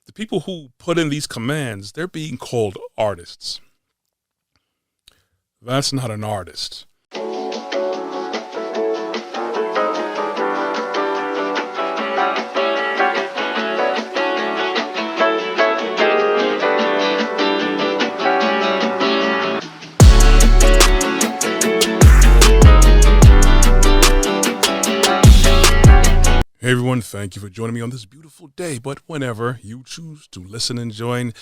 The people who put in these commands, they're being called artists. That's not an artist. Hey everyone, thank you for joining me on this beautiful day, but whenever you choose to listen and join,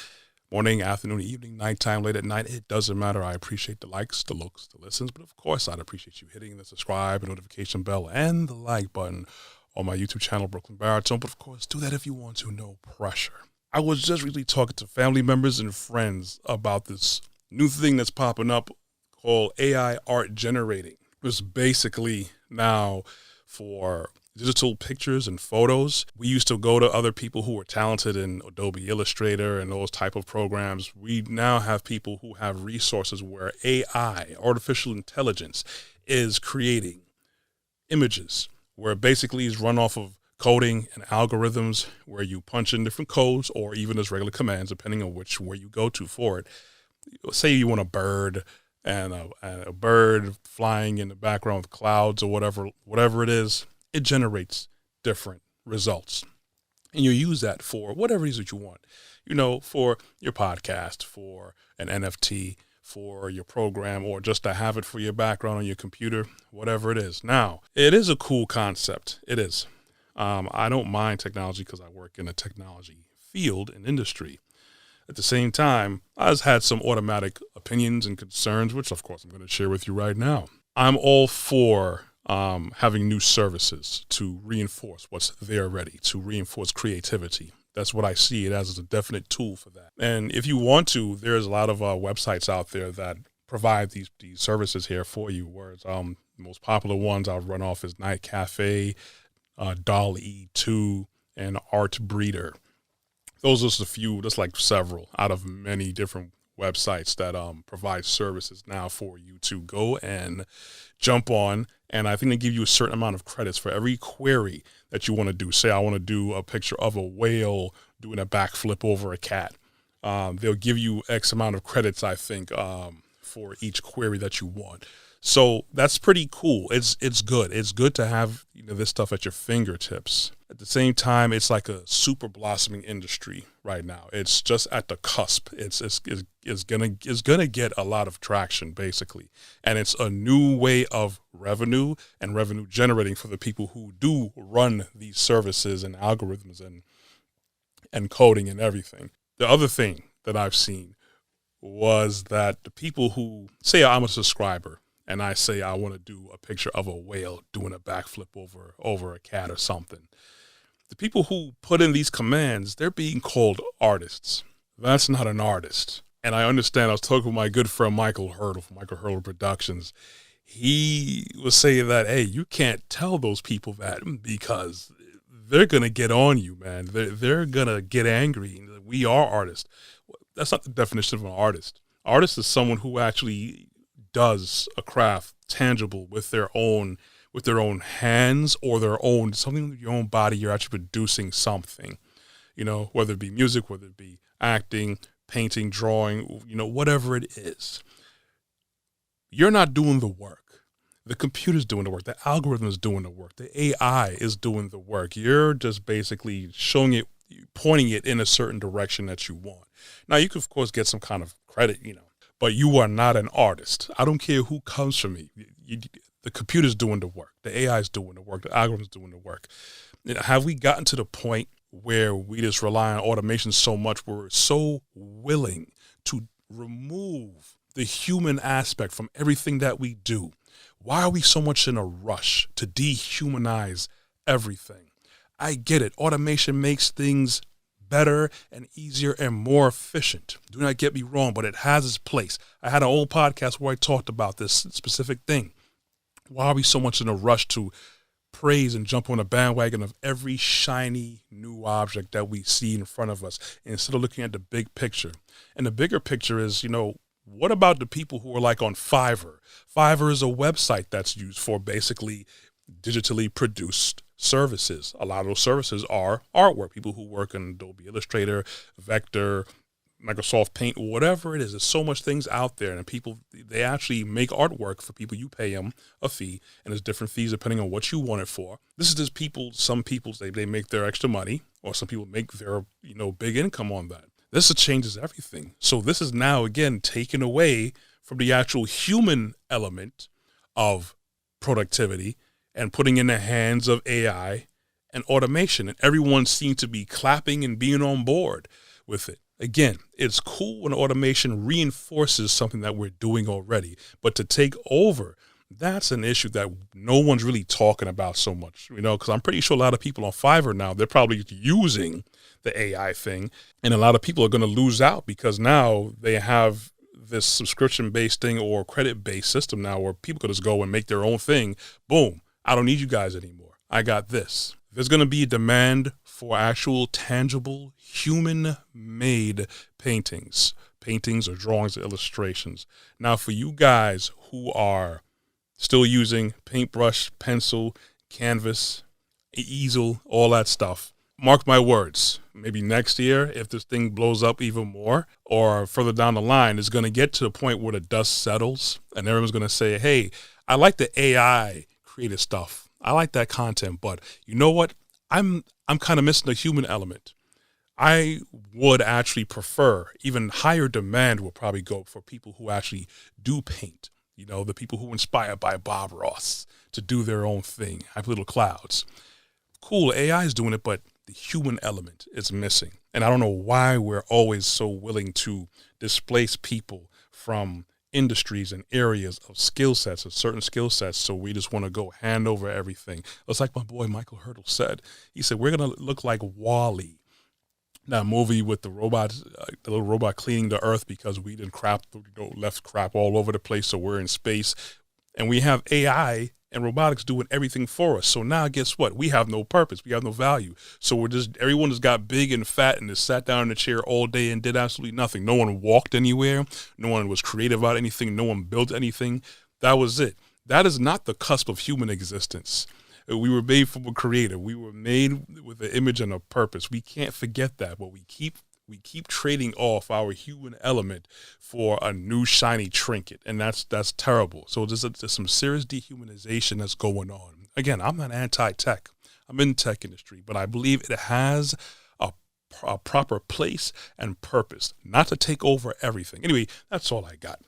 morning, afternoon, evening, nighttime, late at night, it doesn't matter. I appreciate the likes, the looks, the listens, but of course I'd appreciate you hitting the subscribe and notification bell and the like button on my YouTube channel, Brooklyn Baritone, but of course do that if you want to, no pressure. I was just really talking to family members and friends about this new thing that's popping up called AI art generating. It's basically now for digital pictures and photos. We used to go to other people who were talented in Adobe Illustrator and those type of programs. We now have people who have resources where AI, artificial intelligence, is creating images where it basically is run off of coding and algorithms where you punch in different codes or even as regular commands, depending on where you go to for it. Say you want a bird and a bird flying in the background with clouds or whatever it is. It generates different results. And you use that for whatever it is that you want, for your podcast, for an NFT, for your program, or just to have it for your background on your computer, whatever it is. Now, it is a cool concept. It is. I don't mind technology because I work in a technology field and industry. At the same time, I've had some automatic opinions and concerns, which of course I'm going to share with you right now. I'm all for having new services to reinforce what's there already, to reinforce creativity. That's what I see it as a definite tool for that. And if you want to, there's a lot of websites out there that provide these services here for you. Whereas the most popular ones I'll run off is Night Cafe, dall-e 2, and Art Breeder. Those are just a few, just like several out of many different websites that provide services now for you to go and jump on. And I think they give you a certain amount of credits for every query that you want to do. Say I want to do a picture of a whale doing a backflip over a cat. They'll give you X amount of credits, I think, for each query that you want. So that's pretty cool. It's good. It's good to have this stuff at your fingertips. At the same time, it's like a super blossoming industry right now. It's just at the cusp. It's gonna get a lot of traction basically, and it's a new way of revenue and revenue generating for the people who do run these services and algorithms and coding and everything. The other thing that I've seen was that the people who say I'm a subscriber and I say I want to do a picture of a whale doing a backflip over a cat or something. The people who put in these commands, they're being called artists. That's not an artist. And I understand, I was talking with my good friend Michael Hurdle from Michael Hurdle Productions. He was saying that, hey, you can't tell those people that because they're going to get on you, man. They're going to get angry. We are artists. That's not the definition of an artist. Artist is someone who actually does a craft tangible with their own hands or their own, something with your own body. You're actually producing something, whether it be music, whether it be acting, painting, drawing, whatever it is. You're not doing the work. The computer's doing the work. The algorithm is doing the work. The AI is doing the work. You're just basically showing it, pointing it in a certain direction that you want. Now, you could, of course, get some kind of credit, but you are not an artist. I don't care who comes from me. The computer's doing the work. The AI is doing the work. The algorithm's doing the work. Have we gotten to the point where we just rely on automation so much where we're so willing to remove the human aspect from everything that we do? Why are we so much in a rush to dehumanize everything? I get it. Automation makes things better and easier and more efficient. Do not get me wrong, but it has its place. I had an old podcast where I talked about this specific thing. Why are we so much in a rush to praise and jump on a bandwagon of every shiny new object that we see in front of us instead of looking at the big picture? And the bigger picture is, what about the people who are like on Fiverr? Fiverr is a website that's used for basically digitally produced services. A lot of those services are artwork. People who work in Adobe Illustrator, Vector, Microsoft Paint, whatever it is. There's so much things out there, and people, they actually make artwork for people. You pay them a fee, and there's different fees depending on what you want it for. This is just people, some people, they make their extra money, or some people make their, big income on that. This changes everything. So this is now, again, taken away from the actual human element of productivity and putting in the hands of AI and automation. And everyone seems to be clapping and being on board with it. Again, it's cool when automation reinforces something that we're doing already, but to take over, that's an issue that no one's really talking about so much, because I'm pretty sure a lot of people on Fiverr now, they're probably using the AI thing, and a lot of people are going to lose out because now they have this subscription-based thing or credit-based system now where people could just go and make their own thing. Boom, I don't need you guys anymore. I got this. There's going to be a demand for actual tangible human-made paintings or drawings or illustrations. Now, for you guys who are still using paintbrush, pencil, canvas, easel, all that stuff, mark my words, maybe next year, if this thing blows up even more or further down the line, it's going to get to the point where the dust settles and everyone's going to say, hey, I like the AI created stuff. I like that content, but you know what? I'm kind of missing the human element. I would actually prefer, even higher demand will probably go for people who actually do paint, the people who are inspired by Bob Ross to do their own thing, have little clouds. Cool, AI is doing it, but the human element is missing. And I don't know why we're always so willing to displace people from industries and areas of skill sets, of certain skill sets. So we just want to go hand over everything. It's like my boy Michael Hurdle said. He said, we're going to look like Wall-E. That movie with the robots, the little robot cleaning the earth because we didn't left crap all over the place. So we're in space and we have AI and robotics doing everything for us. So now guess what? We have no purpose. We have no value. So everyone just got big and fat and just sat down in a chair all day and did absolutely nothing. No one walked anywhere. No one was creative about anything. No one built anything. That was it. That is not the cusp of human existence. We were made from a creator. We were made with an image and a purpose. We can't forget that, but we keep trading off our human element for a new shiny trinket, and that's terrible. So there's some serious dehumanization that's going on. Again, I'm not anti-tech. I'm in the tech industry, but I believe it has a proper place and purpose, not to take over everything. Anyway, that's all I got.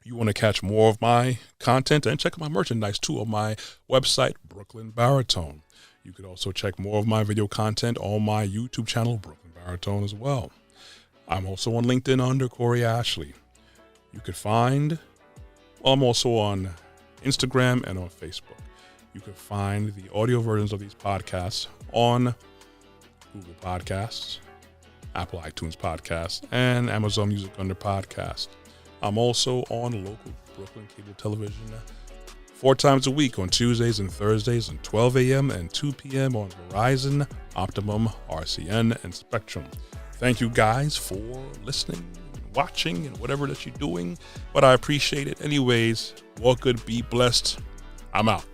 You want to catch more of my content and check out my merchandise too on my website, Brooklyn Baritone. You could also check more of my video content on my YouTube channel, Brooklyn Baritone, as well. I'm also on LinkedIn under Corey Ashley. You could find, I'm also on Instagram and on Facebook. You can find the audio versions of these podcasts on Google Podcasts, Apple iTunes Podcasts, and Amazon Music under Podcast. I'm also on local Brooklyn cable television 4 times a week on Tuesdays and Thursdays at 12 a.m. and 2 p.m. on Verizon, Optimum, RCN, and Spectrum. Thank you guys for listening, watching, and whatever that you're doing, but I appreciate it anyways. Walk good, be blessed. I'm out.